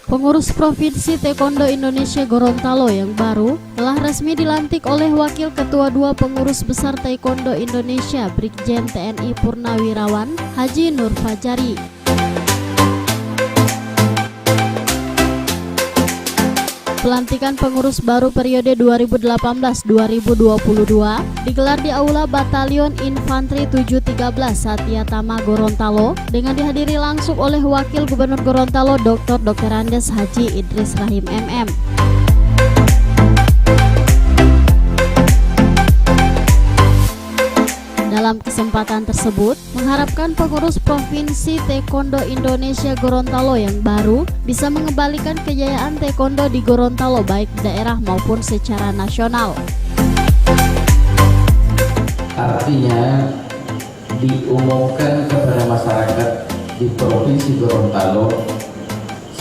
Pengurus Provinsi Taekwondo Indonesia Gorontalo yang baru telah resmi dilantik oleh Wakil Ketua 2 Pengurus Besar Taekwondo Indonesia Brigjen TNI Purnawirawan Haji Nur Fajari. Pelantikan pengurus baru periode 2018-2022 digelar di Aula Batalion Infanteri 713 Satya Tama Gorontalo dengan dihadiri langsung oleh Wakil Gubernur Gorontalo Dr. Andes Haji Idris Rahim MM. Dalam kesempatan tersebut, mengharapkan pengurus Provinsi Taekwondo Indonesia Gorontalo yang baru bisa mengembalikan kejayaan taekwondo di Gorontalo baik daerah maupun secara nasional. Artinya diumumkan kepada masyarakat di Provinsi Gorontalo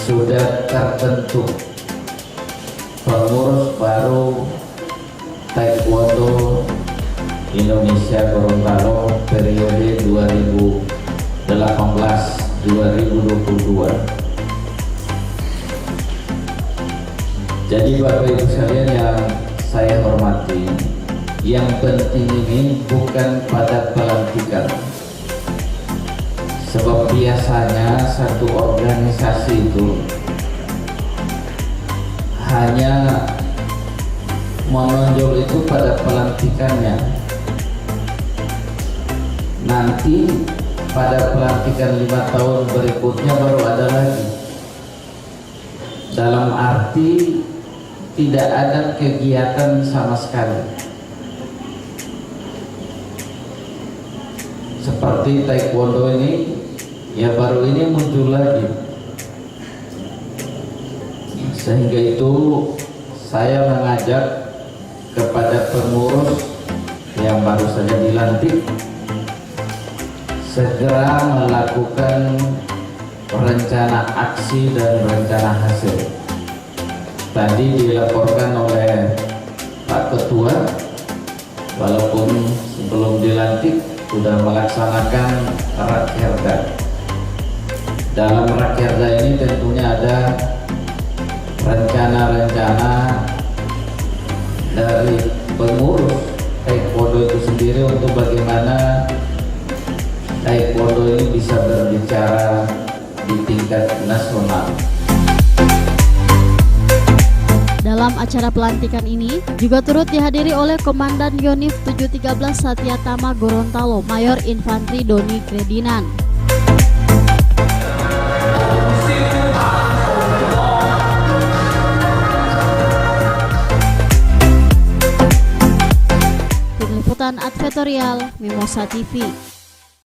sudah terbentuk pengurus baru Taekwondo Indonesia Gorontalo periode 2018-2022. Jadi Bapak Ibu sekalian yang saya hormati, yang penting ini bukan pada pelantikan. Sebab biasanya satu organisasi itu hanya menonjol itu pada pelantikannya. Nanti pada pelantikan 5 tahun berikutnya baru ada lagi. Dalam arti tidak ada kegiatan sama sekali. Seperti taekwondo ini, ya baru ini muncul lagi. Sehingga itu saya mengajak kepada pengurus yang baru saja dilantik segera melakukan rencana aksi dan rencana hasil. Tadi dilaporkan oleh Pak Ketua, walaupun sebelum dilantik sudah melaksanakan Rakerda. Dalam Rakerda ini tentunya ada rencana-rencana dari pengurus taekwondo itu sendiri untuk bagaimana taekwondo ini bisa berbicara di tingkat nasional. Dalam acara pelantikan ini juga turut dihadiri oleh Komandan Yonif 713 Satya Tama Gorontalo Mayor Infanteri Doni Kredinan. Tim Liputan Advertorial Mimosa TV.